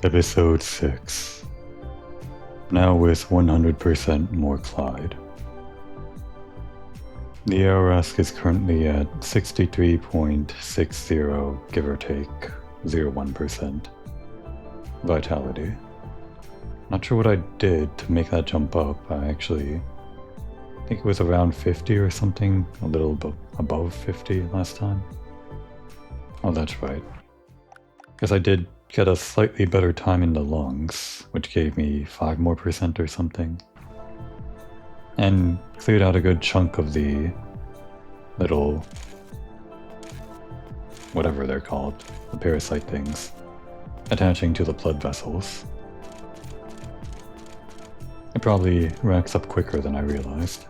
Episode 6. Now with 100% more Clyde. The ARS is currently at 63.60, give or take 0.1% vitality. Not sure what I did to make that jump up. I think it was around 50 or something, a little above 50 last time. Oh, that's right. Because I did get a slightly better time in the lungs, which gave me 5% more or something. And cleared out a good chunk of the little, whatever they're called, the parasite things, attaching to the blood vessels. It probably racks up quicker than I realized.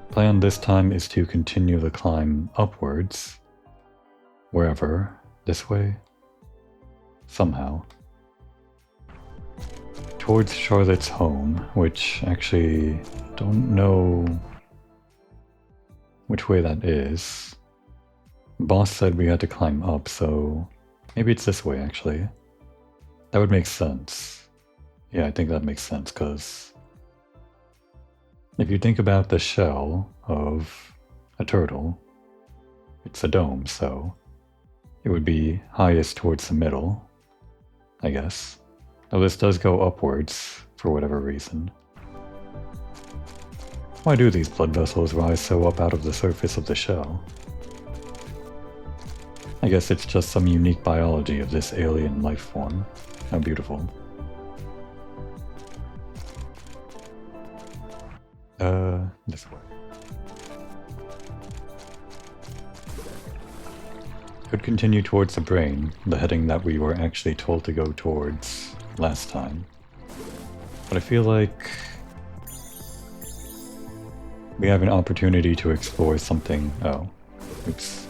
Plan this time is to continue the climb upwards, wherever, this way, somehow, towards Charlotte's home, which actually don't know which way that is. Boss said we had to climb up, so maybe it's this way actually. That would make sense. Yeah, I think that makes sense, because if you think about the shell of a turtle, it's a dome, so it would be highest towards the middle, I guess. Now this does go upwards, for whatever reason. Why do these blood vessels rise so up out of the surface of the shell? I guess it's just some unique biology of this alien life form. How beautiful. This way. Could continue towards the brain, the heading that we were actually told to go towards last time. But I feel like we have an opportunity to explore something. Oh, oops.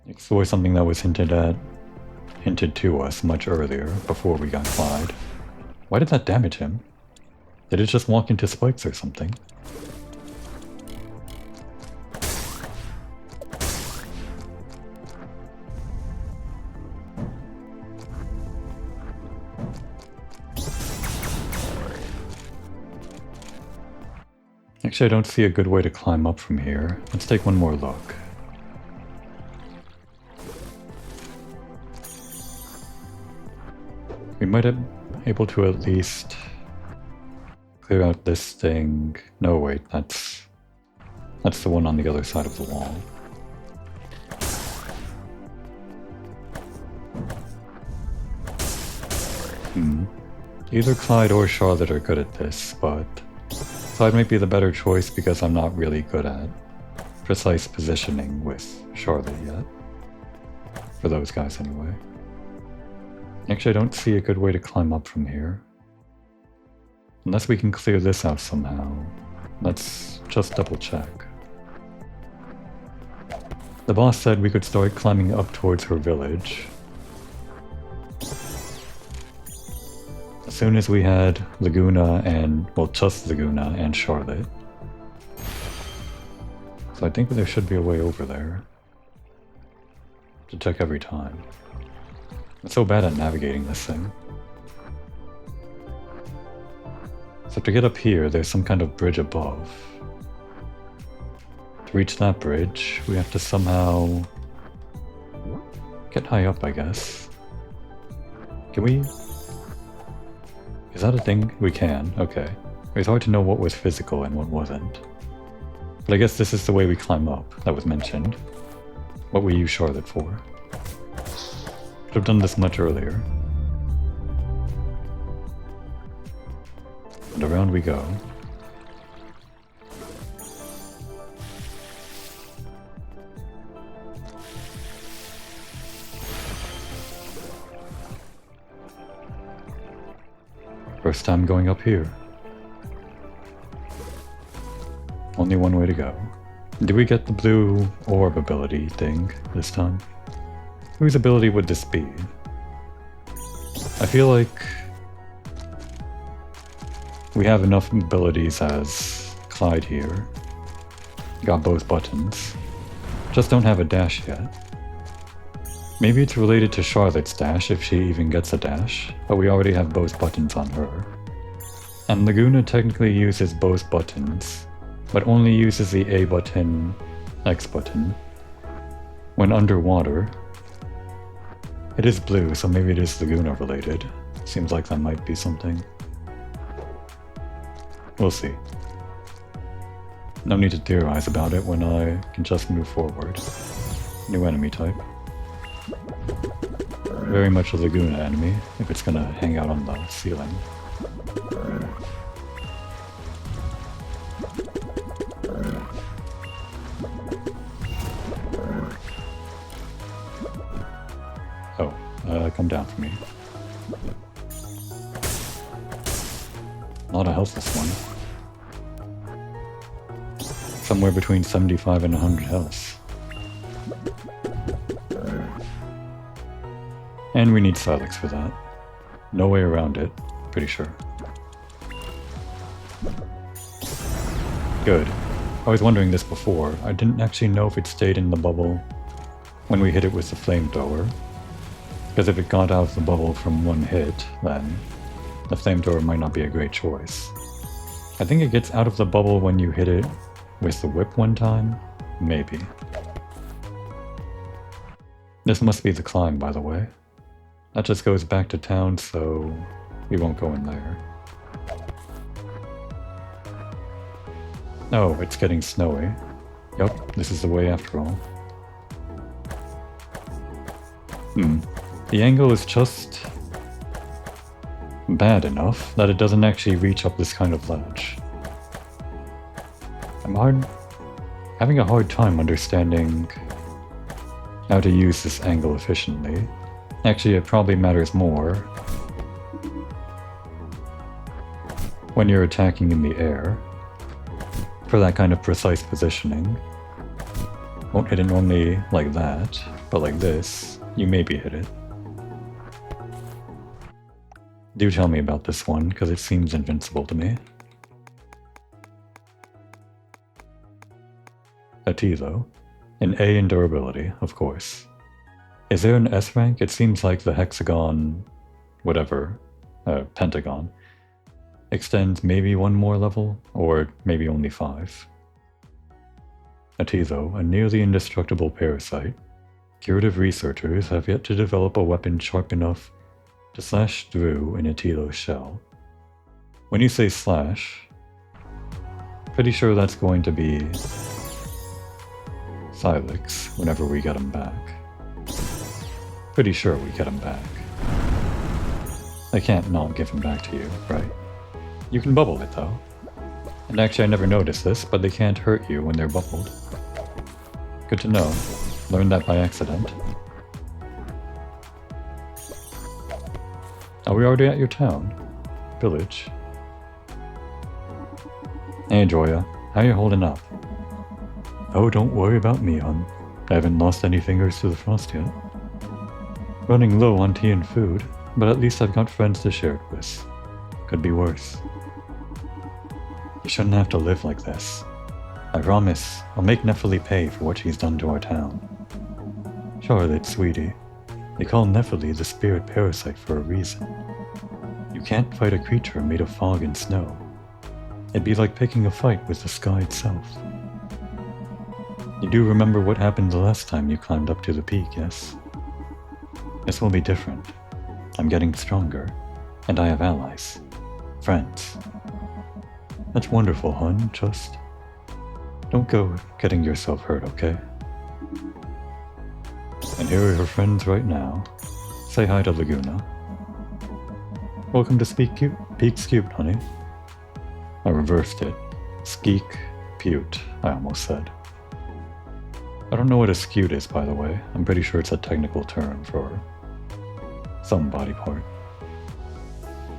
Explore something that was hinted to us much earlier, before we got Clyde. Why did that damage him? Did it just walk into spikes or something? Actually, I don't see a good way to climb up from here. Let's take one more look. We might have been able to at least clear out this thing. No, wait, that's the one on the other side of the wall. Either Clyde or Charlotte are good at this, but Clyde might be the better choice because I'm not really good at precise positioning with Charlotte yet. For those guys anyway. Actually, I don't see a good way to climb up from here. Unless we can clear this out somehow. Let's just double check. The boss said we could start climbing up towards her village. As soon as we had Laguna and, well, just Laguna and Charlotte. So I think there should be a way over there. To check every time. I'm so bad at navigating this thing. So to get up here, there's some kind of bridge above. To reach that bridge, we have to somehow get high up, I guess. Can we? Is that a thing? We can, okay. It's hard to know what was physical and what wasn't. But I guess this is the way we climb up, that was mentioned. What we use Charlotte for. Should have done this much earlier. And around we go. First time going up here. Only one way to go. Did we get the blue orb ability thing this time? Whose ability would this be? I feel like we have enough abilities as Clyde here. Got both buttons. Just don't have a dash yet. Maybe it's related to Charlotte's dash if she even gets a dash, but we already have both buttons on her. And Laguna technically uses both buttons, but only uses the A button, X button, when underwater. It is blue, so maybe it is Laguna related. Seems like that might be something. We'll see. No need to theorize about it when I can just move forward. New enemy type. Very much a Laguna enemy, if it's gonna hang out on the ceiling. Oh, come down for me. A lot of health this one. Somewhere between 75 and 100 health. And we need Silex for that. No way around it, pretty sure. Good. I was wondering this before. I didn't actually know if it stayed in the bubble when we hit it with the flamethrower. Because if it got out of the bubble from one hit, then the flamethrower might not be a great choice. I think it gets out of the bubble when you hit it with the whip one time? Maybe. This must be the climb, by the way. That just goes back to town, so we won't go in there. Oh, it's getting snowy. Yup, this is the way after all. The angle is just bad enough that it doesn't actually reach up this kind of ledge. I'm having a hard time understanding how to use this angle efficiently. Actually, it probably matters more when you're attacking in the air for that kind of precise positioning. Won't hit it normally like that, but like this, you maybe hit it. Do tell me about this one, because it seems invincible to me. A T though. An A in durability, of course. Is there an S rank? It seems like the hexagon, whatever, pentagon, extends maybe one more level, or maybe only 5. A T though, a nearly indestructible parasite. Curative researchers have yet to develop a weapon sharp enough to slash through an Atilo's shell. When you say slash, pretty sure that's going to be Silex whenever we get him back. Pretty sure we get him back. I can't not give him back to you, right? You can bubble it though. And actually I never noticed this, but they can't hurt you when they're bubbled. Good to know. Learned that by accident. Are we already at your town? Village? Hey Joya, how you holding up? Oh, don't worry about me, hon. I haven't lost any fingers to the frost yet. Running low on tea and food, but at least I've got friends to share it with. Could be worse. You shouldn't have to live like this. I promise, I'll make Nephili pay for what she's done to our town. Charlotte, sweetie. They call Nephili the spirit parasite for a reason. You can't fight a creature made of fog and snow. It'd be like picking a fight with the sky itself. You do remember what happened the last time you climbed up to the peak, yes? This will be different. I'm getting stronger, and I have allies. Friends. That's wonderful, hon, just don't go getting yourself hurt, okay? And here are her friends right now. Say hi to Laguna. Welcome to Peak Skewed, honey. I reversed it. Skeek Pute, I almost said. I don't know what a skewed is, by the way. I'm pretty sure it's a technical term for some body part.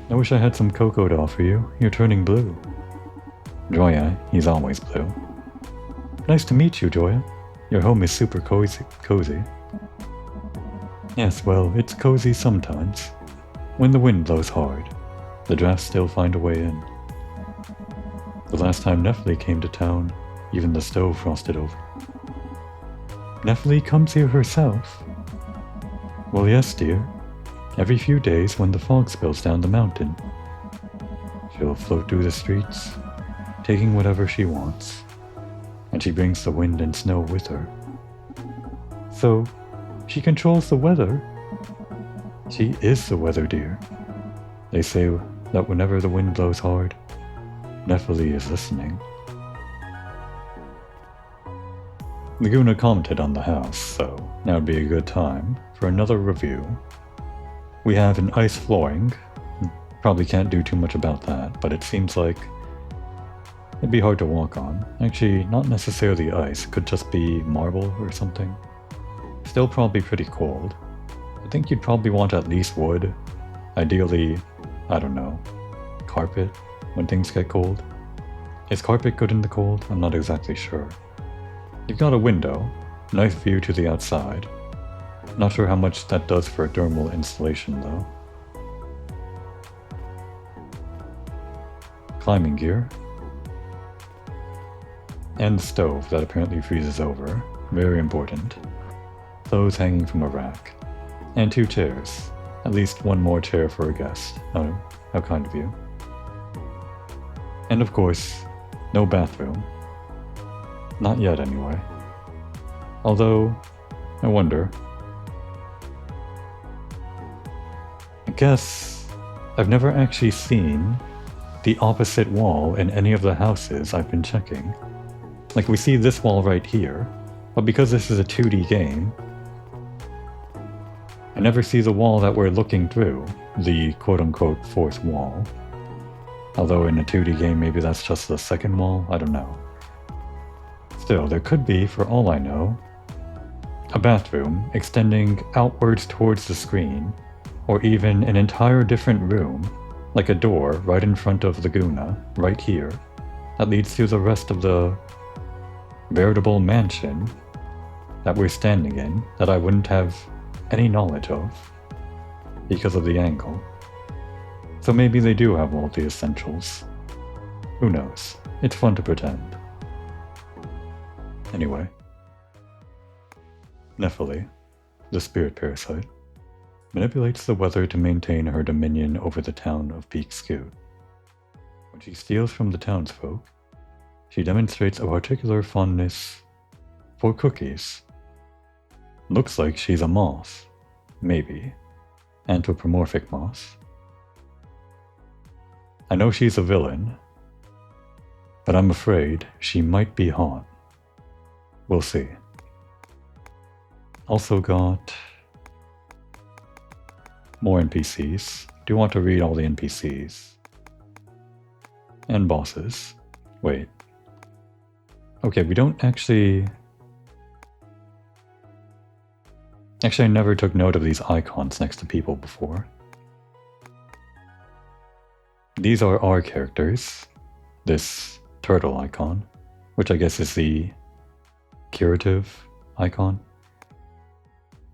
I wish I had some cocoa to offer you. You're turning blue. Joya, he's always blue. Nice to meet you, Joya. Your home is super cozy. Yes, well, it's cozy sometimes. When the wind blows hard, the drafts still find a way in. The last time Nephili came to town, even the stove frosted over. Nephili comes here herself? Well, yes, dear. Every few days when the fog spills down the mountain. She'll float through the streets, taking whatever she wants, and she brings the wind and snow with her. So, she controls the weather? She is the weather, dear. They say that whenever the wind blows hard, Nephili is listening. Laguna commented on the house, so now would be a good time for another review. We have an ice flooring. Probably can't do too much about that, but it seems like it'd be hard to walk on. Actually, not necessarily ice, could just be marble or something. Still probably pretty cold. I think you'd probably want at least wood. Ideally, I don't know, carpet when things get cold. Is carpet good in the cold? I'm not exactly sure. You've got a window, nice view to the outside. Not sure how much that does for a thermal installation though. Climbing gear. And the stove that apparently freezes over. Very important. Clothes hanging from a rack. And 2 chairs. At least one more chair for a guest. Oh, how kind of you. And of course, no bathroom. Not yet anyway. Although, I wonder. I guess I've never actually seen the opposite wall in any of the houses I've been checking. Like, we see this wall right here, but because this is a 2D game, I never see the wall that we're looking through, the quote-unquote 4th wall. Although in a 2D game maybe that's just the 2nd wall, I don't know. Still, there could be, for all I know, a bathroom extending outwards towards the screen, or even an entire different room, like a door right in front of Laguna, right here, that leads to the rest of the veritable mansion that we're standing in that I wouldn't have any knowledge of because of the angle. So maybe they do have all the essentials. Who knows? It's fun to pretend. Anyway. Nephili, the spirit parasite, manipulates the weather to maintain her dominion over the town of Peak Scoot. When she steals from the townsfolk, she demonstrates a particular fondness for cookies. Looks like she's a moth. Maybe. Anthropomorphic moth. I know she's a villain, but I'm afraid she might be hot. We'll see. Also got more NPCs. Do want to read all the NPCs. And bosses. Wait. Okay, we don't actually... Actually, I never took note of these icons next to people before. These are our characters. This turtle icon, which I guess is the curative icon.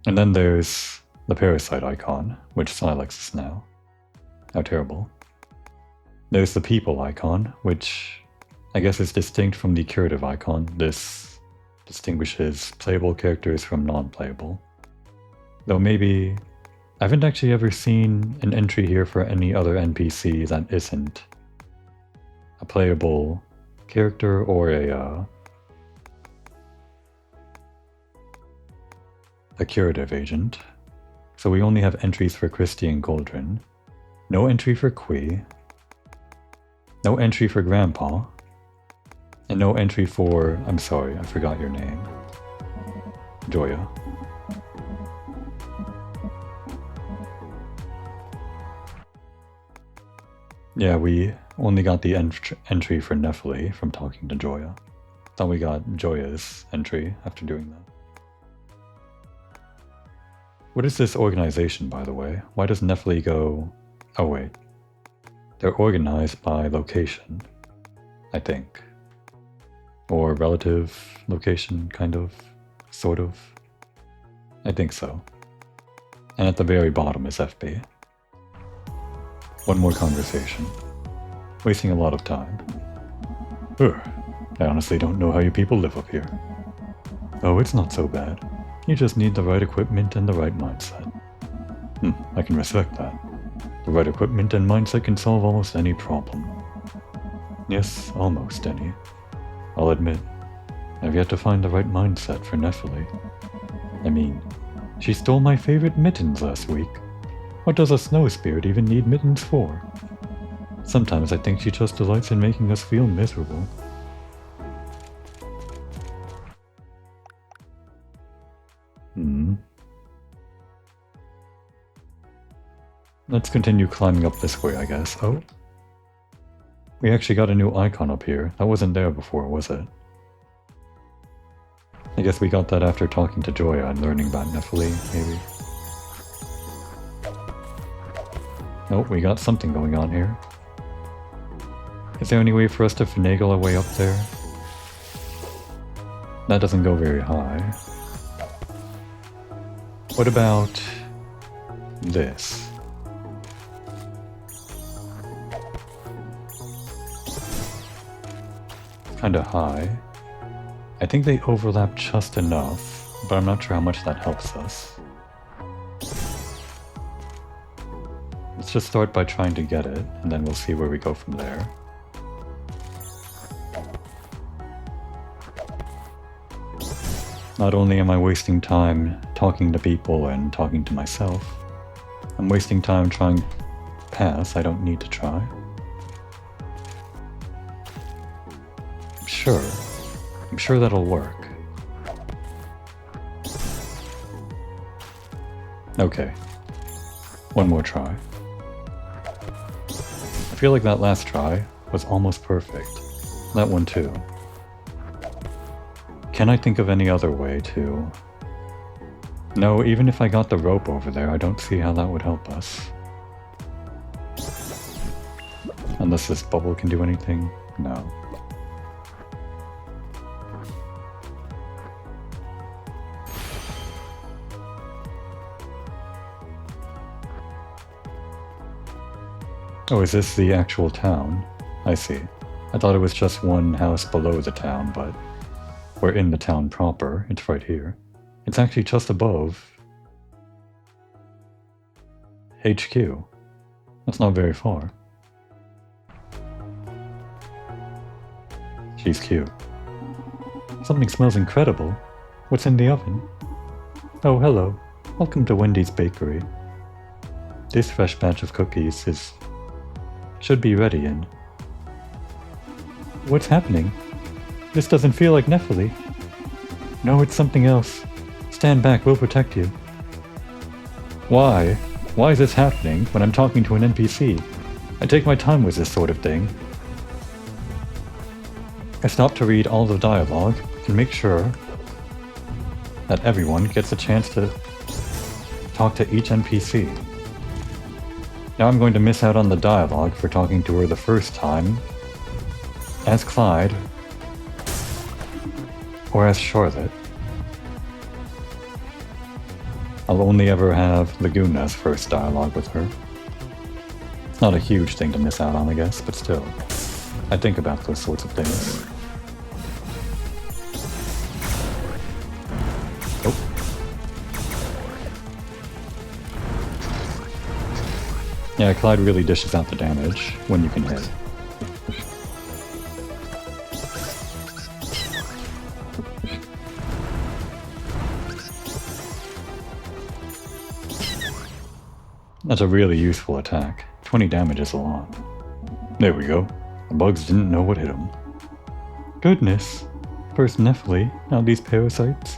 And then there's the parasite icon, which Silex is now. How terrible. There's the people icon, which I guess is distinct from the curative icon. This distinguishes playable characters from non-playable. Though maybe... I haven't actually ever seen an entry here for any other NPC that isn't a playable character or a curative agent. So we only have entries for Christy and Goldrin. No entry for Kui. No entry for Grandpa. And no entry for... I'm sorry, I forgot your name. Joya. Yeah, we only got the entry for Nephili from talking to Joya. Thought we got Joya's entry after doing that. What is this organization, by the way? Why does Nephili go... Oh wait. They're organized by location, I think. Or relative location, kind of, sort of. I think so. And at the very bottom is FB. One more conversation. Wasting a lot of time. Ugh, I honestly don't know how you people live up here. Oh, it's not so bad. You just need the right equipment and the right mindset. I can respect that. The right equipment and mindset can solve almost any problem. Yes, almost any. I'll admit, I've yet to find the right mindset for Nephilim. I mean, she stole my favorite mittens last week. What does a snow spirit even need mittens for? Sometimes I think she just delights in making us feel miserable. Let's continue climbing up this way, I guess. Oh. We actually got a new icon up here. That wasn't there before, was it? I guess we got that after talking to Joya and learning about Nephilim, maybe. Oh, we got something going on here. Is there any way for us to finagle our way up there? That doesn't go very high. What about this? Kinda high. I think they overlap just enough, but I'm not sure how much that helps us. Let's just start by trying to get it, and then we'll see where we go from there. Not only am I wasting time talking to people and talking to myself, I'm wasting time trying to pass I don't need to try. I'm sure that'll work. Okay. One more try. I feel like that last try was almost perfect. That one too. Can I think of any other way to... No, even if I got the rope over there, I don't see how that would help us. Unless this bubble can do anything? No. Oh, is this the actual town? I see. I thought it was just one house below the town, but we're in the town proper. It's right here. It's actually just above HQ. That's not very far. She's cute. Something smells incredible. What's in the oven? Oh, hello. Welcome to Wendy's Bakery. This fresh batch of cookies should be ready in... What's happening? This doesn't feel like Nephilim. No, it's something else. Stand back, we'll protect you. Why? Why is this happening when I'm talking to an NPC? I take my time with this sort of thing. I stop to read all the dialogue and make sure that everyone gets a chance to talk to each NPC. Now I'm going to miss out on the dialogue for talking to her the first time as Clyde or as Charlotte. I'll only ever have Laguna's first dialogue with her. It's not a huge thing to miss out on, I guess, but still, I think about those sorts of things. Yeah, Clyde really dishes out the damage when you can hit. That's a really useful attack. 20 damage is a lot. There we go. The bugs didn't know what hit them. Goodness. First Nephilim, now these parasites.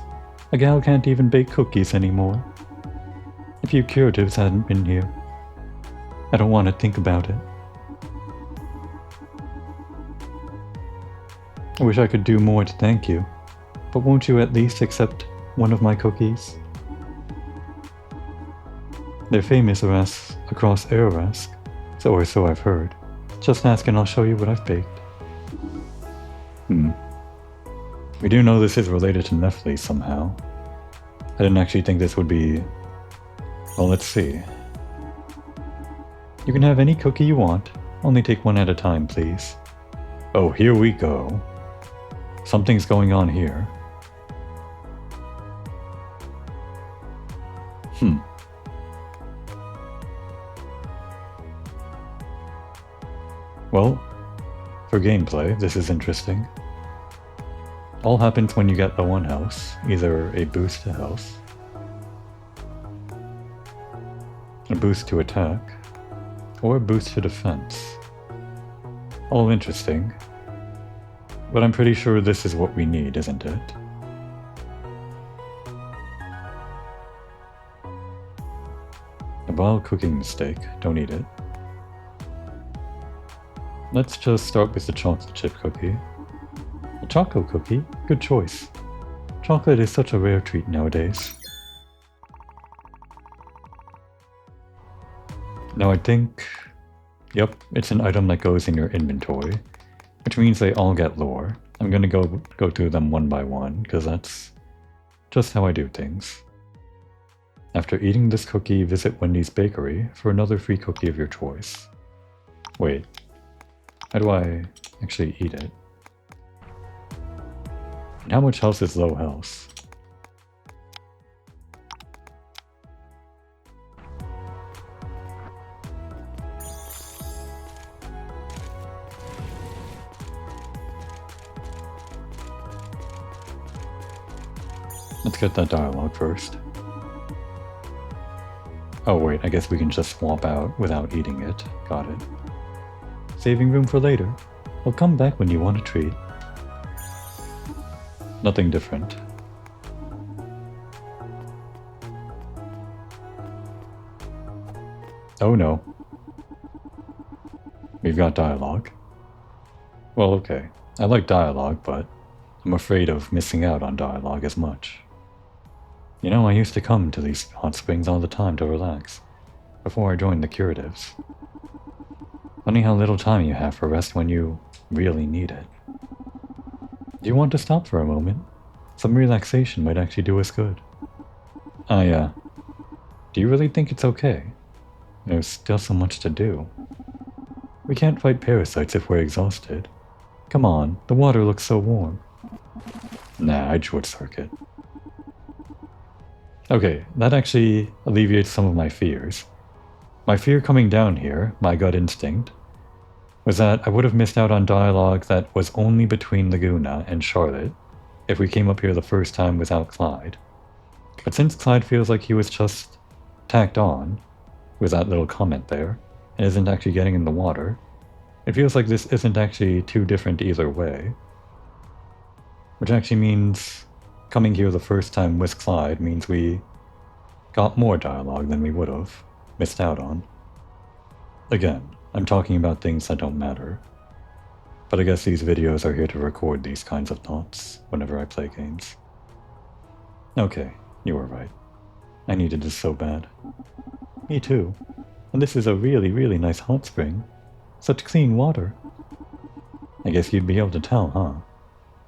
A gal can't even bake cookies anymore. If you curatives hadn't been here. I don't want to think about it. I wish I could do more to thank you, but won't you at least accept one of my cookies? They're famous across Arask, or so I've heard. Just ask and I'll show you what I've baked. We do know this is related to Nephilim somehow. I didn't actually think this would be... Well, let's see. You can have any cookie you want. Only take one at a time, please. Oh, here we go. Something's going on here. Well, for gameplay, this is interesting. All happens when you get low on health, either a boost to health, a boost to attack, or a boost to defense. All interesting, but I'm pretty sure this is what we need, isn't it? A vile cooking mistake, don't eat it. Let's just start with the chocolate chip cookie. A chocolate cookie? Good choice. Chocolate is such a rare treat nowadays. Now I think... Yep, it's an item that goes in your inventory, which means they all get lore. I'm gonna go through them one by one, because that's just how I do things. After eating this cookie, visit Wendy's Bakery for another free cookie of your choice. Wait, how do I actually eat it? And how much health is low health? Let's get that dialogue first. Oh wait, I guess we can just swap out without eating it. Got it. Saving room for later. I'll come back when you want a treat. Nothing different. Oh no. We've got dialogue. Well, okay. I like dialogue, but I'm afraid of missing out on dialogue as much. You know, I used to come to these hot springs all the time to relax, before I joined the curatives. Funny how little time you have for rest when you really need it. Do you want to stop for a moment? Some relaxation might actually do us good. Do you really think it's okay? There's still so much to do. We can't fight parasites if we're exhausted. Come on, the water looks so warm. Nah, I'd short circuit. Okay, that actually alleviates some of my fears. My fear coming down here, my gut instinct, was that I would have missed out on dialogue that was only between Laguna and Charlotte if we came up here the first time without Clyde. But since Clyde feels like he was just tacked on, with that little comment there, and isn't actually getting in the water, it feels like this isn't actually too different either way. Which actually means coming here the first time with Clyde means we got more dialogue than we would have missed out on. Again, I'm talking about things that don't matter, but I guess these videos are here to record these kinds of thoughts whenever I play games. Okay, you were right. I needed this so bad. Me too. And this is a really, really nice hot spring. Such clean water. I guess you'd be able to tell, huh?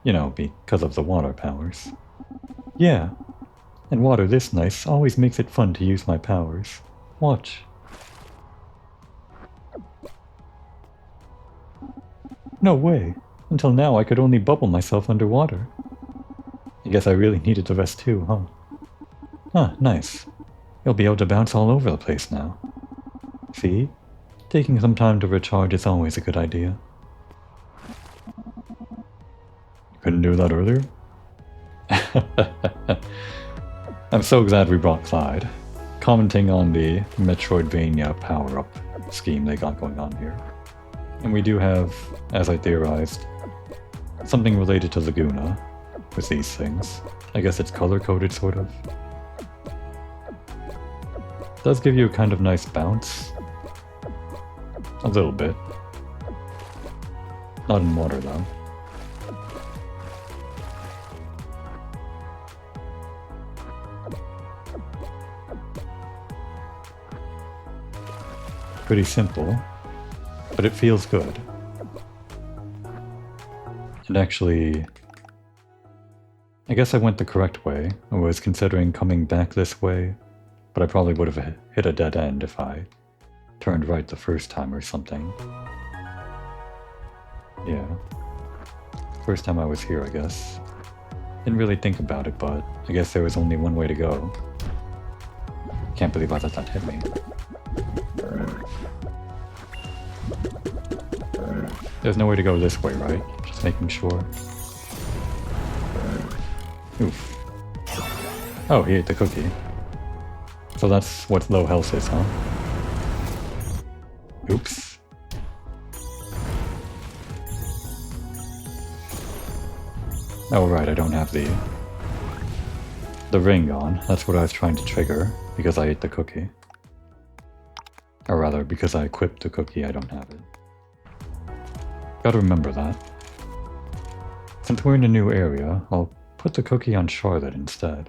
You know, because of the water powers. Yeah. And water this nice always makes it fun to use my powers. Watch. No way. Until now I could only bubble myself underwater. I guess I really needed to rest too, huh? Huh, nice. You'll be able to bounce all over the place now. See? Taking some time to recharge is always a good idea. You couldn't do that earlier? I'm so glad we brought Clyde, commenting on the Metroidvania power-up scheme they got going on here. And we do have, as I theorized, something related to Laguna with these things. I guess it's color-coded, sort of. Does give you a kind of nice bounce. A little bit. Not in water, though. Pretty simple, but it feels good. And actually, I guess I went the correct way. I was considering coming back this way, but I probably would have hit a dead end if I turned right the first time or something. Yeah. First time I was here, I guess. Didn't really think about it, but I guess there was only one way to go. Can't believe I let that hit me. There's no way to go this way, right? Just making sure. Oof. Oh, he ate the cookie. So that's what low health is, huh? Oops. Oh right, I don't have the ring on. That's what I was trying to trigger, because I ate the cookie. Or rather, because I equipped the cookie, I don't have it. Gotta remember that. Since we're in a new area, I'll put the cookie on Charlotte instead.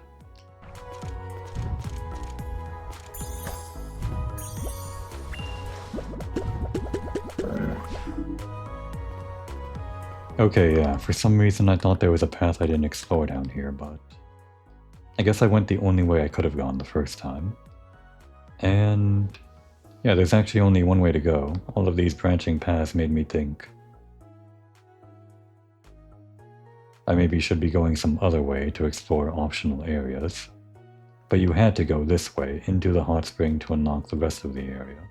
Okay, yeah, for some reason I thought there was a path I didn't explore down here, but I guess I went the only way I could have gone the first time. And yeah, there's actually only one way to go. All of these branching paths made me think I maybe should be going some other way to explore optional areas. But you had to go this way, into the hot spring, to unlock the rest of the area.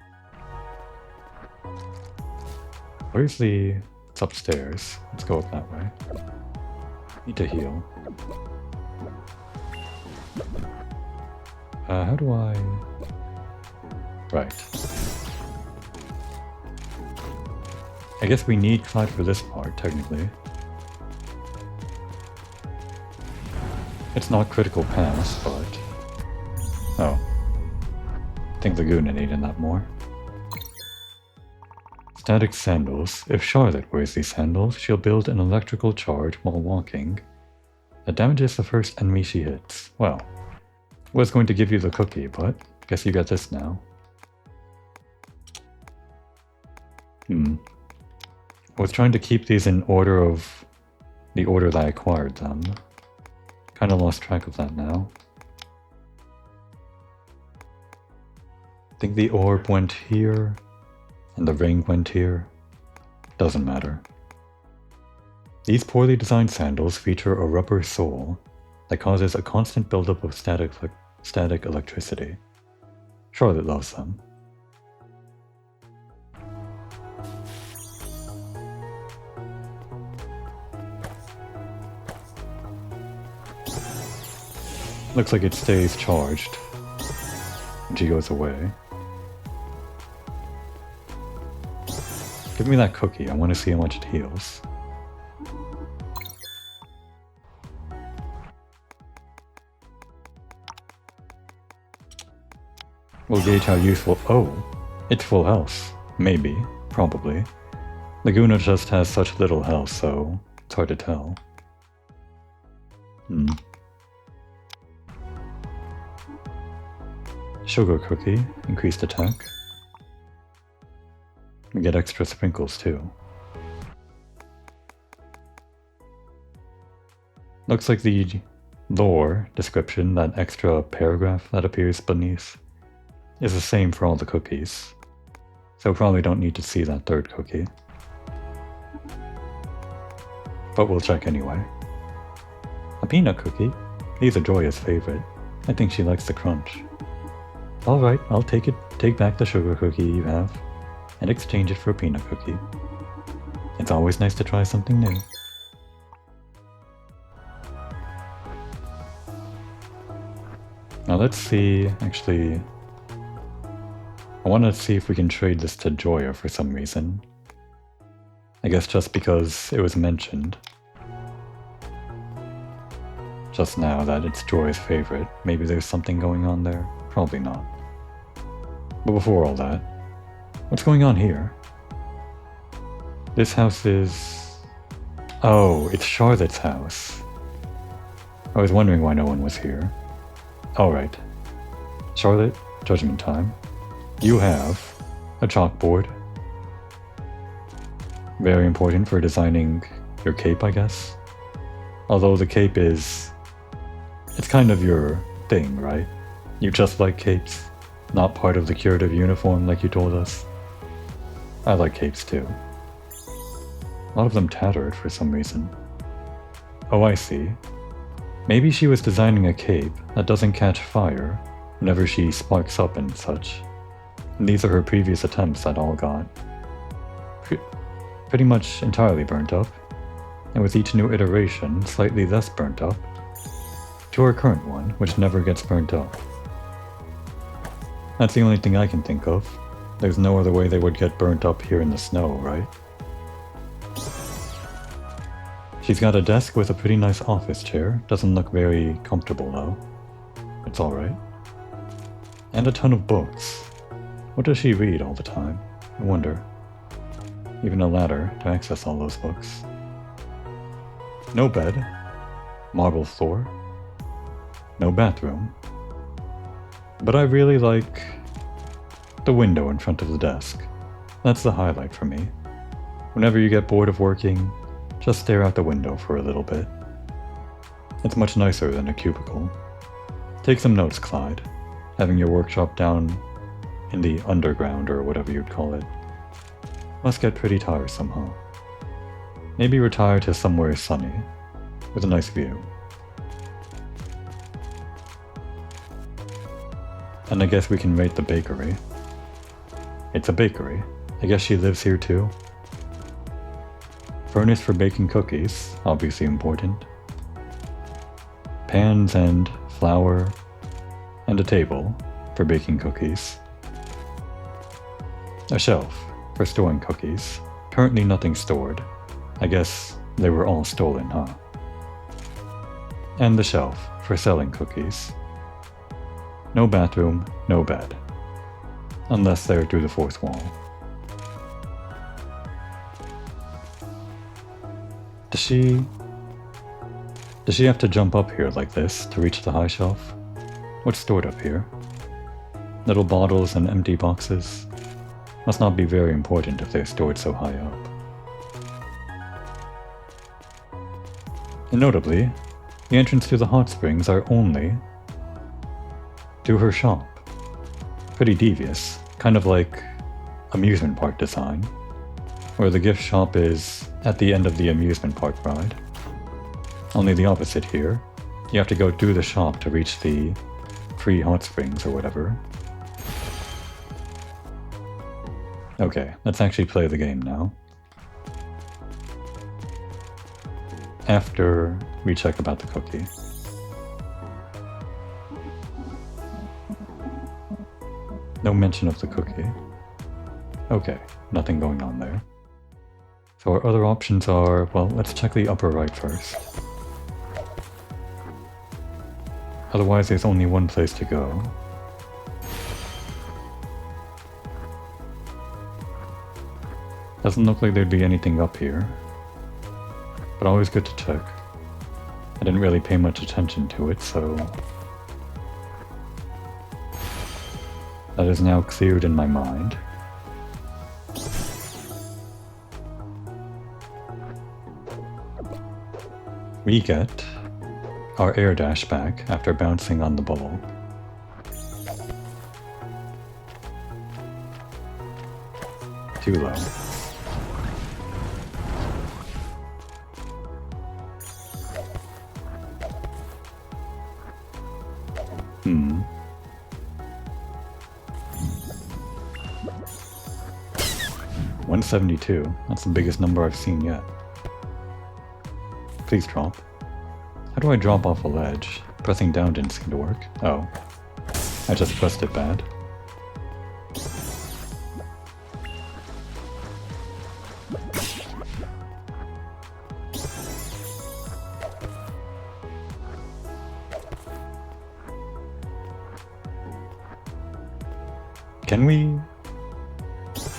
Where's the... It's upstairs. Let's go up that way. Need to heal. How do I... Right. I guess we need Clyde for this part, technically. It's not critical pass, but... Oh. I think Laguna needed that more. Static sandals. If Charlotte wears these sandals, she'll build an electrical charge while walking that damages the first enemy she hits. Well, I was going to give you the cookie, but guess you got this now. I was trying to keep these in order of the order that I acquired them. Kinda lost track of that now. I think the orb went here. And the ring went here. Doesn't matter. These poorly designed sandals feature a rubber sole that causes a constant buildup of static electricity. Charlotte loves them. Looks like it stays charged when she goes away. Give me that cookie, I want to see how much it heals. We'll gauge how useful... Oh! It's full health. Maybe. Probably. Laguna just has such little health, so it's hard to tell. Sugar cookie. Increased attack. We get extra sprinkles too. Looks like the lore description, that extra paragraph that appears beneath, is the same for all the cookies. So probably don't need to see that third cookie. But we'll check anyway. A peanut cookie? He's a Joya's favorite. I think she likes the crunch. Alright, I'll take back the sugar cookie you have, and exchange it for a peanut cookie. It's always nice to try something new. Now let's see, actually... I want to see if we can trade this to Joya for some reason. I guess just because it was mentioned just now that it's Joya's favorite. Maybe there's something going on there? Probably not. But before all that, what's going on here? This house is... Oh, it's Charlotte's house. I was wondering why no one was here. Alright. Charlotte, judgment time. You have a chalkboard. Very important for designing your cape, I guess. Although the cape is... It's kind of your thing, right? You just like capes, not part of the curative uniform like you told us. I like capes too. A lot of them tattered for some reason. Oh, I see. Maybe she was designing a cape that doesn't catch fire, whenever she sparks up and such. And these are her previous attempts that all got pretty much entirely burnt up, and with each new iteration, slightly less burnt up, to her current one, which never gets burnt up. That's the only thing I can think of. There's no other way they would get burnt up here in the snow, right? She's got a desk with a pretty nice office chair. Doesn't look very comfortable though. It's alright. And a ton of books. What does she read all the time? I wonder. Even a ladder to access all those books. No bed. Marble floor. No bathroom. But I really like the window in front of the desk. That's the highlight for me. Whenever you get bored of working, just stare out the window for a little bit. It's much nicer than a cubicle. Take some notes, Clyde. Having your workshop down in the underground or whatever you'd call it must get pretty tiresome, huh? Maybe retire to somewhere sunny, with a nice view. And I guess we can rate the bakery. It's a bakery. I guess she lives here too. Furnace for baking cookies, obviously important. Pans and flour, and a table for baking cookies. A shelf for storing cookies. Currently nothing stored. I guess they were all stolen, huh? And the shelf for selling cookies. No bathroom, no bed. Unless they're through the fourth wall. Does she have to jump up here like this to reach the high shelf? What's stored up here? Little bottles and empty boxes? Must not be very important if they're stored so high up. And notably, the entrance to the hot springs are only to her shop. Pretty devious, kind of like amusement park design, where the gift shop is at the end of the amusement park ride. Only the opposite here. You have to go through the shop to reach the free hot springs or whatever. Okay, let's actually play the game now. After we check about the cookie. No mention of the cookie. Okay, nothing going on there. So our other options are, well, let's check the upper right first. Otherwise there's only one place to go. Doesn't look like there'd be anything up here, but always good to check. I didn't really pay much attention to it, so that is now cleared in my mind. We get our air dash back after bouncing on the ball. Too low. Hmm. $172. That's the biggest number I've seen yet. Please drop. How do I drop off a ledge? Pressing down didn't seem to work. Oh. I just pressed it bad. Can we?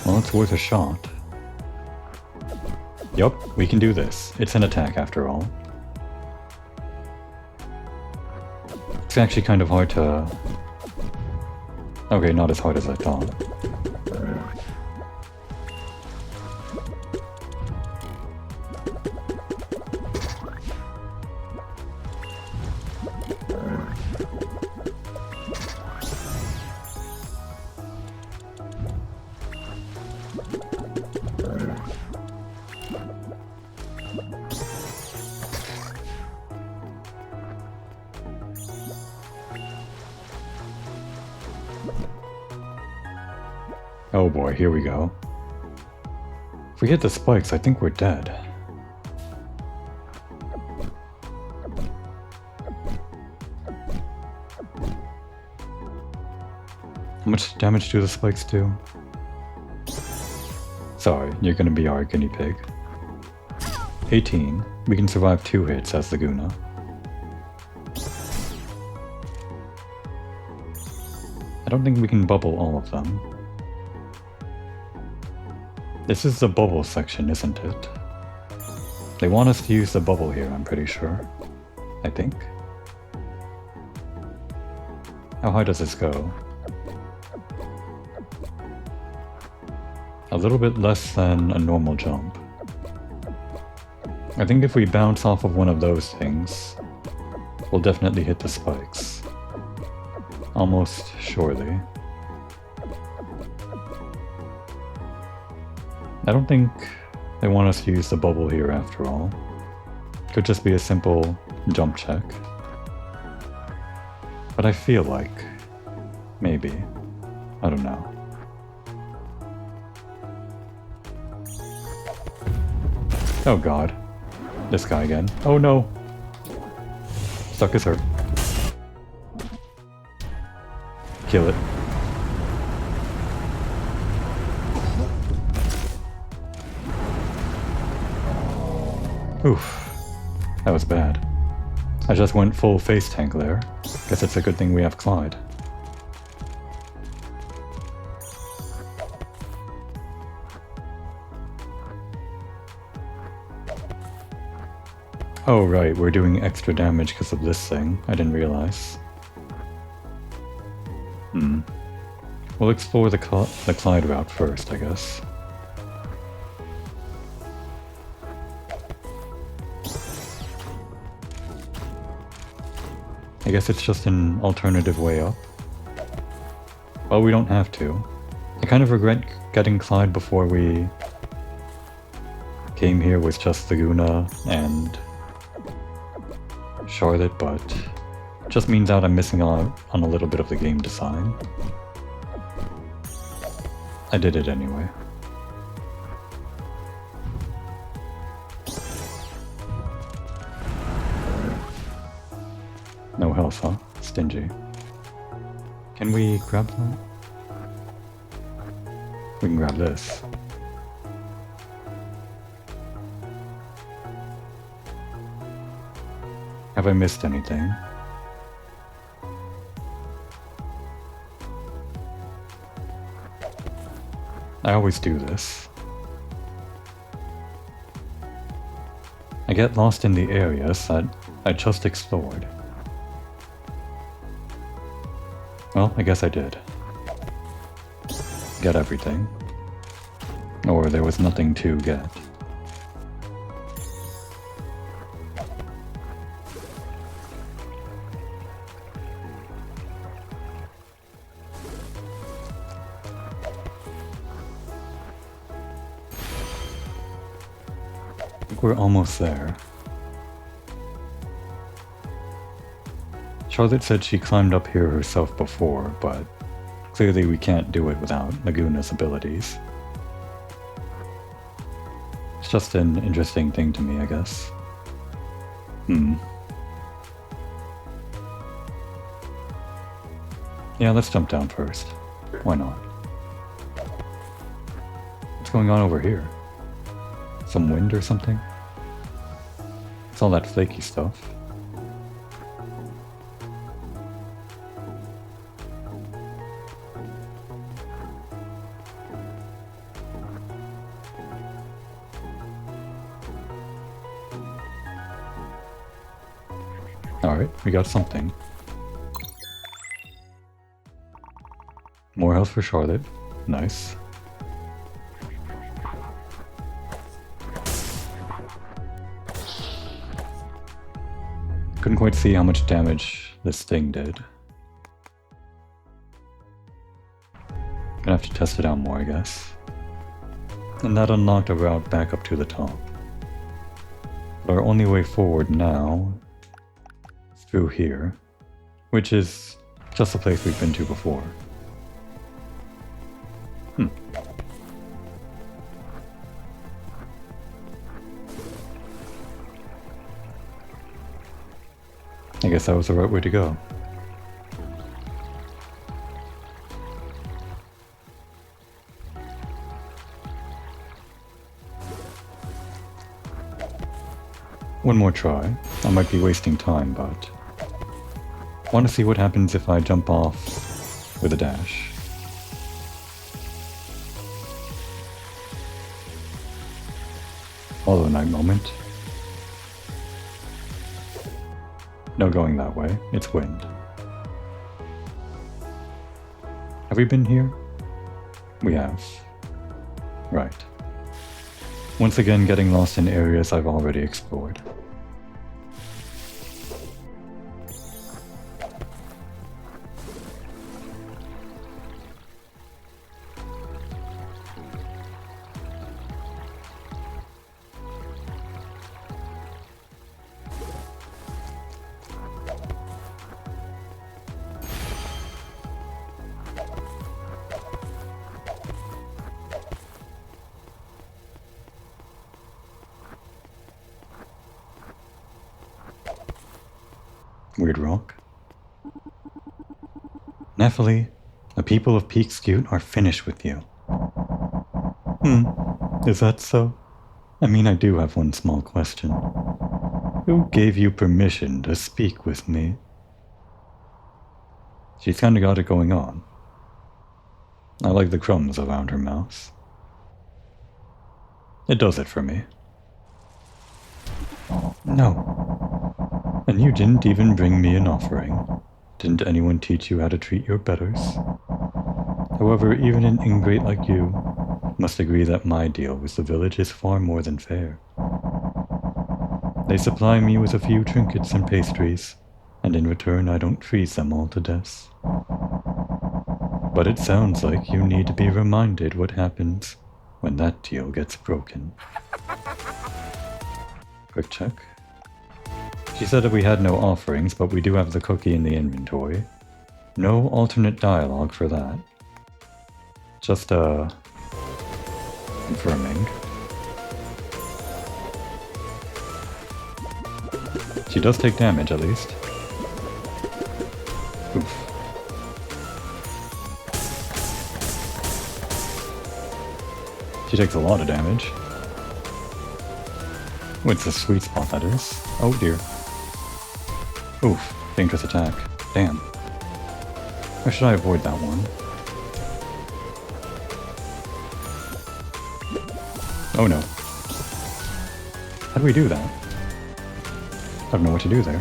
Well, it's worth a shot. Yup, we can do this. It's an attack after all. It's actually kind of hard to... Okay, not as hard as I thought. Oh boy, here we go. If we hit the spikes, I think we're dead. How much damage do the spikes do? Sorry, you're gonna be our guinea pig. 18. We can survive 2 hits as the Guna. I don't think we can bubble all of them. This is the bubble section, isn't it? They want us to use the bubble here, I'm pretty sure. I think. How high does this go? A little bit less than a normal jump. I think if we bounce off of one of those things, we'll definitely hit the spikes. Almost surely. I don't think they want us to use the bubble here after all. Could just be a simple jump check. But I feel like, maybe, I don't know. Oh god. This guy again. Oh no! Stuck is hurt. Kill it. Oof. That was bad. I just went full face tank there. Guess it's a good thing we have Clyde. Oh right, we're doing extra damage because of this thing. I didn't realize. We'll explore the Clyde route first, I guess. I guess it's just an alternative way up. Well, we don't have to. I kind of regret getting Clyde before we came here with just the Guna and Charlotte, but it just means that I'm missing out on a little bit of the game design. I did it anyway. No health, huh? Stingy. Can we grab that? We can grab this. Have I missed anything? I always do this. I get lost in the areas that I just explored. Well, I guess I did. Get everything. Or there was nothing to get. We're almost there. Charlotte said she climbed up here herself before, but clearly we can't do it without Naguna's abilities. It's just an interesting thing to me, I guess. Yeah, let's jump down first. Why not? What's going on over here? Some wind or something? It's all that flaky stuff. Alright, we got something. More health for Charlotte. Nice. Couldn't quite see how much damage this thing did. Gonna have to test it out more, I guess. And that unlocked a route back up to the top. But our only way forward now is through here, which is just the place we've been to before. I guess that was the right way to go. One more try. I might be wasting time, but I want to see what happens if I jump off with a dash. Hollow Knight moment. No going that way, it's wind. Have we been here? We have. Right. Once again getting lost in areas I've already explored. Weird rock. Nephili, the people of Peak Skute are finished with you. Is that so? I mean, I do have one small question. Who gave you permission to speak with me? She's kinda got it going on. I like the crumbs around her mouth. It does it for me. No. And you didn't even bring me an offering. Didn't anyone teach you how to treat your betters? However, even an ingrate like you must agree that my deal with the village is far more than fair. They supply me with a few trinkets and pastries, and in return I don't freeze them all to death. But it sounds like you need to be reminded what happens when that deal gets broken. Quick check. She said that we had no offerings, but we do have the cookie in the inventory. No alternate dialogue for that. Just, confirming. She does take damage, at least. Oof. She takes a lot of damage. It's a sweet spot, that is. Oh dear. Oof, dangerous attack. Damn. Or should I avoid that one? Oh no. How do we do that? I don't know what to do there.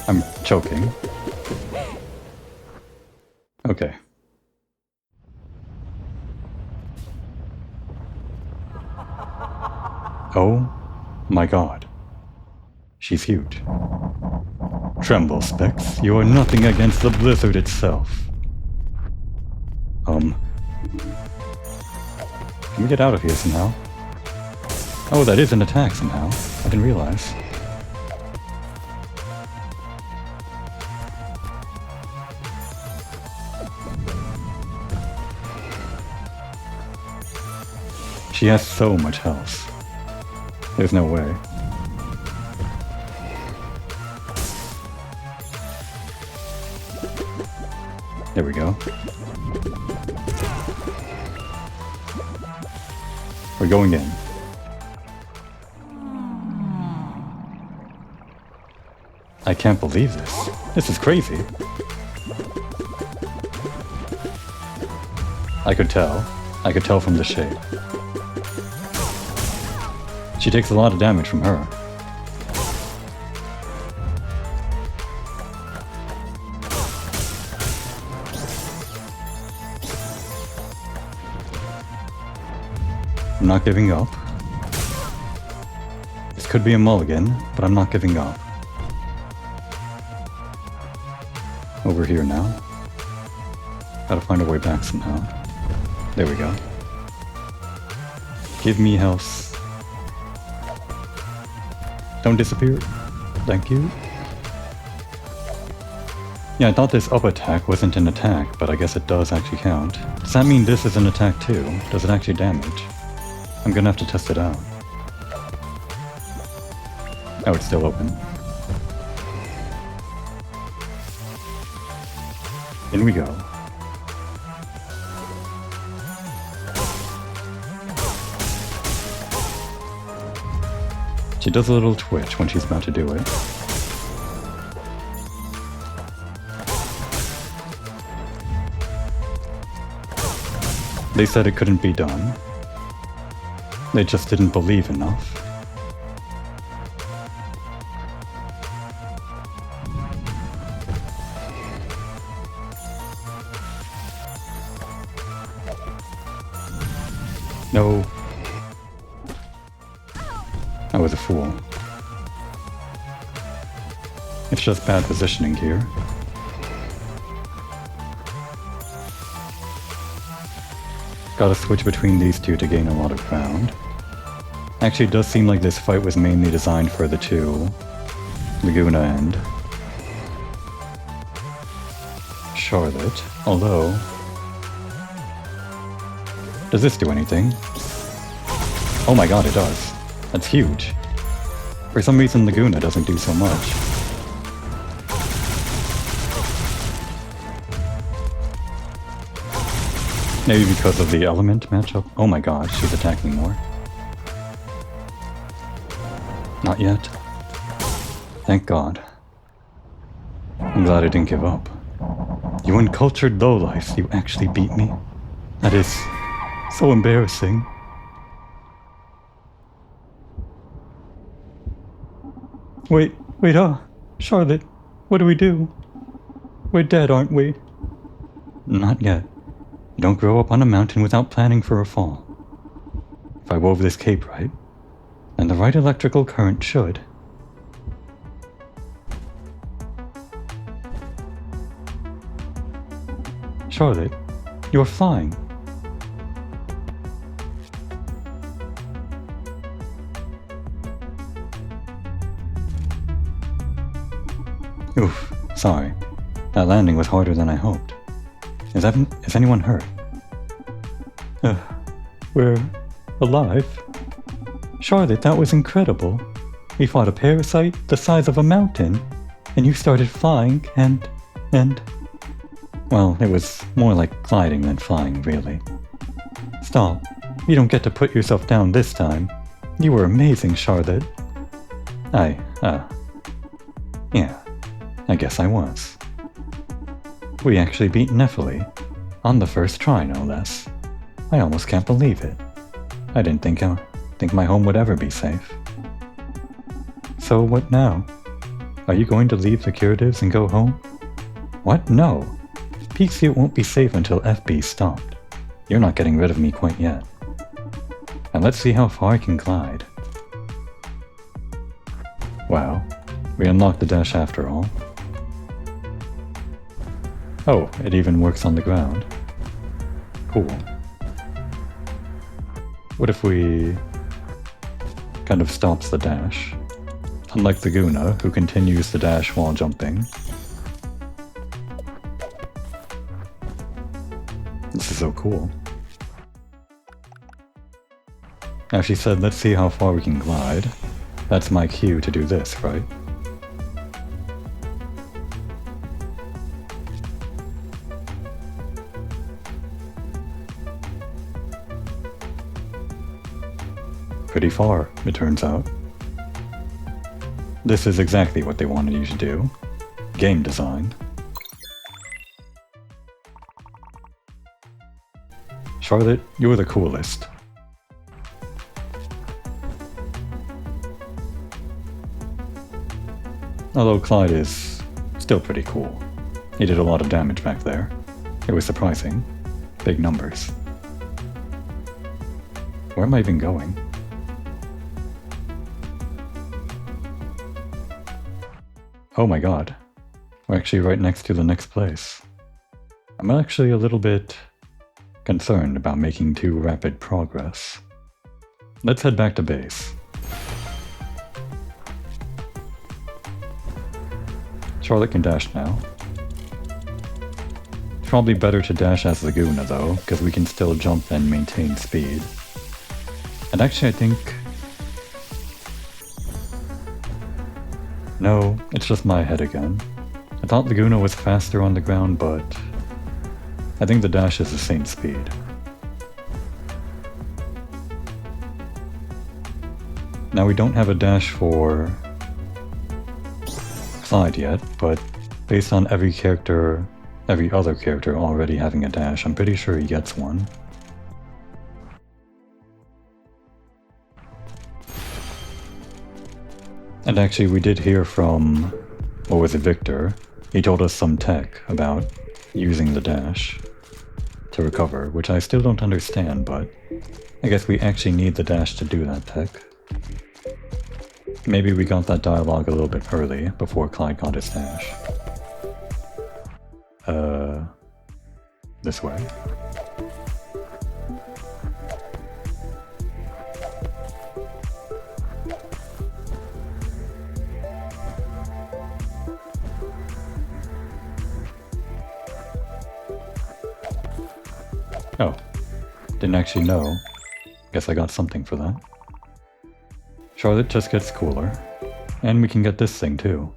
I'm choking. Okay. Oh my god. She's huge. Tremble, Specs. You are nothing against the blizzard itself. Can we get out of here somehow? Oh, that is an attack somehow. I didn't realize. She has so much health. There's no way. There we go. We're going in. I can't believe this. This is crazy. I could tell. I could tell from the shape. She takes a lot of damage from her. I'm not giving up. This could be a mulligan, but I'm not giving up. Over here now. Gotta find a way back somehow. There we go. Give me health. Don't disappear. Thank you. Yeah, I thought this up attack wasn't an attack, but I guess it does actually count. Does that mean this is an attack too? Does it actually damage? I'm gonna have to test it out. Oh, it's still open. In we go. She does a little twitch when she's about to do it. They said it couldn't be done. They just didn't believe enough. No. I was a fool. It's just bad positioning here. Gotta switch between these two to gain a lot of ground. Actually, it does seem like this fight was mainly designed for the two, Laguna and Charlotte, although... Does this do anything? Oh my god, it does. That's huge. For some reason, Laguna doesn't do so much. Maybe because of the element matchup? Oh my god, she's attacking more. Not yet. Thank god. I'm glad I didn't give up. You uncultured lowlife, you actually beat me. That is so embarrassing. Wait, Charlotte, what do we do? We're dead, aren't we? Not yet. You don't grow up on a mountain without planning for a fall. If I wove this cape right, then the right electrical current should. Charlotte, you're flying. Oof, sorry. That landing was harder than I hoped. Is anyone hurt? We're alive. Charlotte, that was incredible. We fought a parasite the size of a mountain, and you started flying, and... Well, it was more like gliding than flying, really. Stop. You don't get to put yourself down this time. You were amazing, Charlotte. Yeah. I guess I was. We actually beat Nephili. On the first try, no less. I almost can't believe it. I didn't think my home would ever be safe. So what now? Are you going to leave the curatives and go home? What? No. Peak Suit won't be safe until FB's stopped. You're not getting rid of me quite yet. And let's see how far I can glide. Wow. We unlocked the dash after all. Oh, it even works on the ground. Cool. What if we... kind of stops the dash? Unlike the Guna, who continues the dash while jumping. This is so cool. Now she said, let's see how far we can glide. That's my cue to do this, right? Pretty far, it turns out. This is exactly what they wanted you to do. Game design. Charlotte, you're the coolest. Although Clyde is still pretty cool. He did a lot of damage back there. It was surprising. Big numbers. Where am I even going? Oh my god. We're actually right next to the next place. I'm actually a little bit concerned about making too rapid progress. Let's head back to base. Charlotte can dash now. It's probably better to dash as Laguna though, because we can still jump and maintain speed. And actually I think... No, it's just my head again. I thought Laguna was faster on the ground, but... I think the dash is the same speed. Now we don't have a dash for Clyde yet, but based on every other character already having a dash, I'm pretty sure he gets one. And actually we did hear from, what was it, Victor? He told us some tech about using the dash to recover, which I still don't understand, but I guess we actually need the dash to do that tech. Maybe we got that dialogue a little bit early, before Clyde got his dash. This way. Oh, didn't actually know. Guess I got something for that. Charlotte just gets cooler. And we can get this thing too.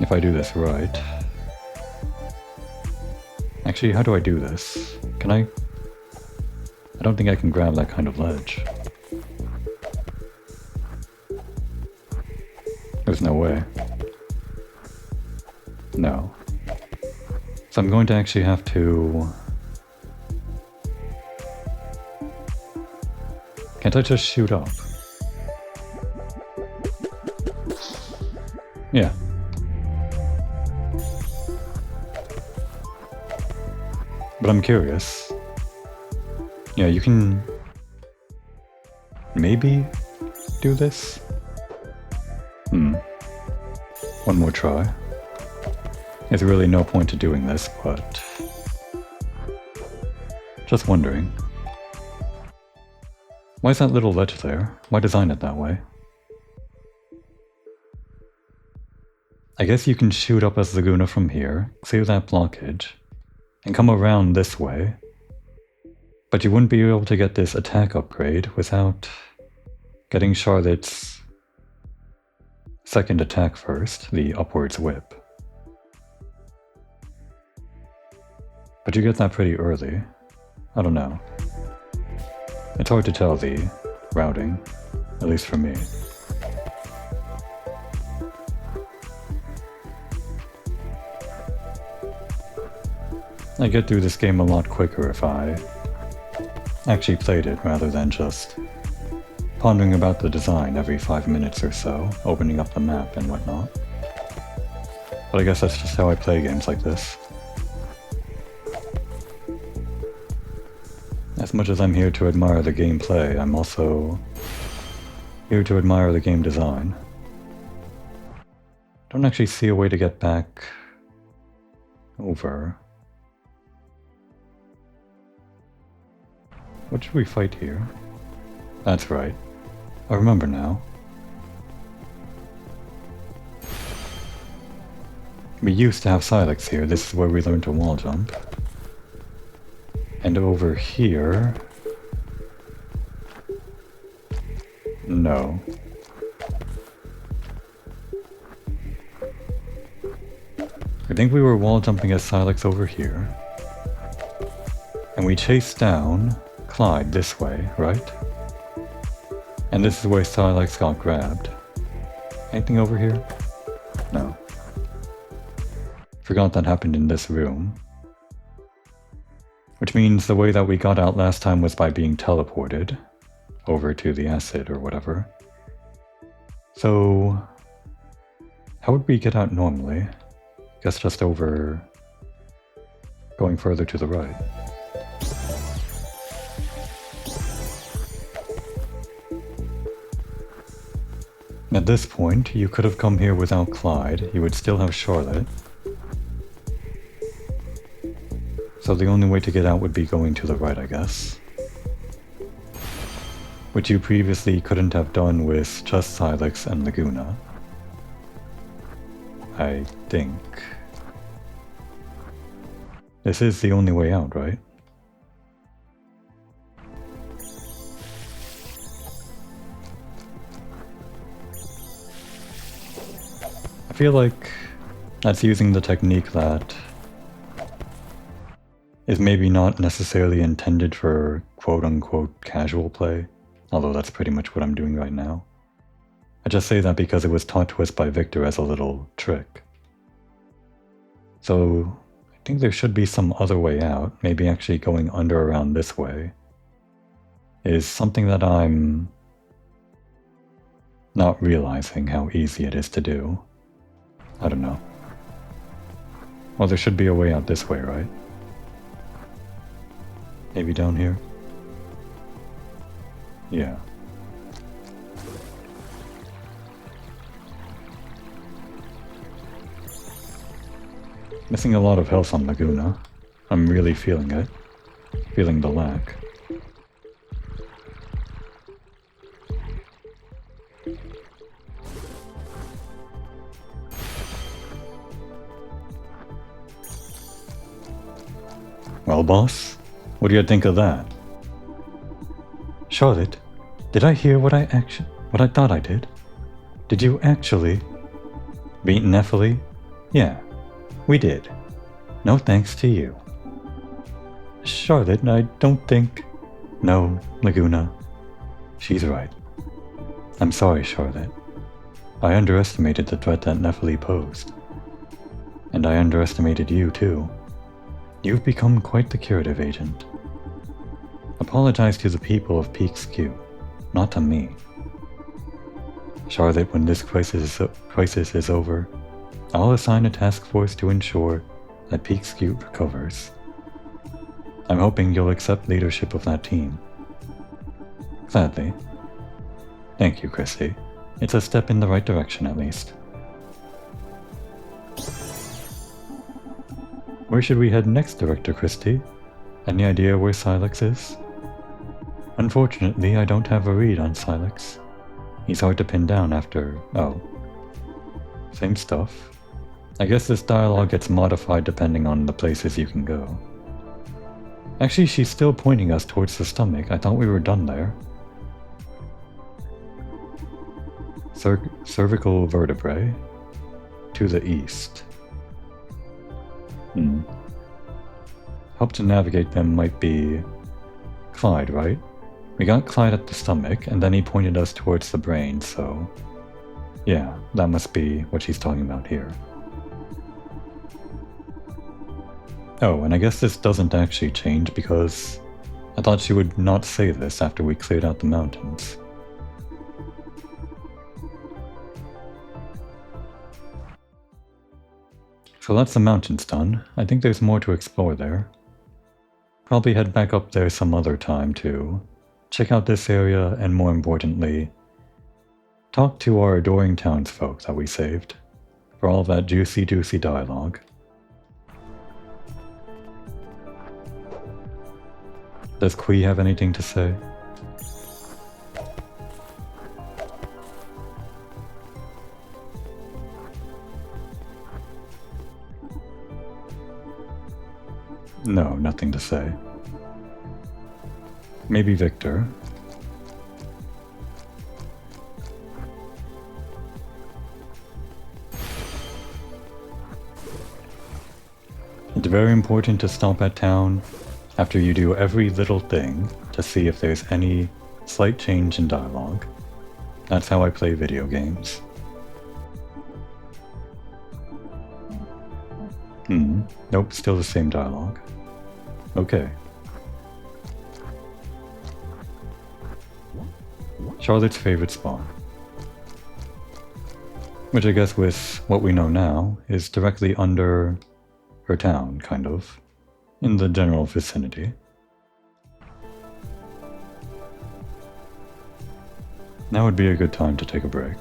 If I do this right. Actually, how do I do this? Can I don't think I can grab that kind of ledge. There's no way. No. So I'm going to actually have to... Can't I just shoot up? Yeah. But I'm curious. Yeah, you can... maybe do this? One more try. There's really no point to doing this, but... just wondering. Why is that little ledge there? Why design it that way? I guess you can shoot up as Laguna from here, clear that blockage, and come around this way. But you wouldn't be able to get this attack upgrade without getting Charlotte's second attack first, the upwards whip. But you get that pretty early. I don't know. It's hard to tell the routing, at least for me. I get through this game a lot quicker if I actually played it rather than just pondering about the design every 5 minutes or so, opening up the map and whatnot. But I guess that's just how I play games like this. As much as I'm here to admire the gameplay, I'm also here to admire the game design. Don't actually see a way to get back over. What should we fight here? That's right. I remember now. We used to have Silex here. This is where we learned to wall jump. And over here... no. I think we were wall jumping as Silex over here. And we chased down Clyde this way, right? And this is where Silex got grabbed. Anything over here? No. Forgot that happened in this room. Which means the way that we got out last time was by being teleported over to the acid or whatever. So, how would we get out normally? Guess just over going further to the right. At this point, you could have come here without Clyde. You would still have Charlotte. So the only way to get out would be going to the right, I guess. Which you previously couldn't have done with just Silex and Laguna. I think. This is the only way out, right? I feel like that's using the technique that is maybe not necessarily intended for quote-unquote casual play, although that's pretty much what I'm doing right now. I just say that because it was taught to us by Victor as a little trick. So I think there should be some other way out, maybe actually going under around this way, is something that I'm not realizing how easy it is to do. I don't know. Well, there should be a way out this way, right? Maybe down here? Yeah. Missing a lot of health on Laguna. I'm really feeling it. Feeling the lack. Well, boss, what do you think of that? Charlotte, did I hear what I thought I did? Did you actually beat Nephili? Yeah, we did. No thanks to you. Charlotte, I don't think... No, Laguna. She's right. I'm sorry, Charlotte. I underestimated the threat that Nephili posed. And I underestimated you, too. You've become quite the curative agent. Apologize to the people of Peaks Q, not to me. Charlotte, when this crisis is over, I'll assign a task force to ensure that Peaks Q recovers. I'm hoping you'll accept leadership of that team. Gladly. Thank you, Christy. It's a step in the right direction, at least. Where should we head next, Director Christie? Any idea where Silex is? Unfortunately, I don't have a read on Silex. He's hard to pin down after... oh. Same stuff. I guess this dialogue gets modified depending on the places you can go. Actually, she's still pointing us towards the stomach. I thought we were done there. Cervical vertebrae. To the east. Help to navigate them might be Clyde, right? We got Clyde at the stomach, and then he pointed us towards the brain, so... yeah, that must be what she's talking about here. Oh, and I guess this doesn't actually change because I thought she would not say this after we cleared out the mountains. So that's the mountains done. I think there's more to explore there. Probably head back up there some other time to check out this area and, more importantly, talk to our adoring townsfolk that we saved for all that juicy dialogue. Does Kui have anything to say? No, nothing to say. Maybe Victor. It's very important to stop at town after you do every little thing to see if there's any slight change in dialogue. That's how I play video games. Nope, still the same dialogue. Okay. Charlotte's favorite spawn. Which I guess with what we know now is directly under her town, kind of. In the general vicinity. Now would be a good time to take a break.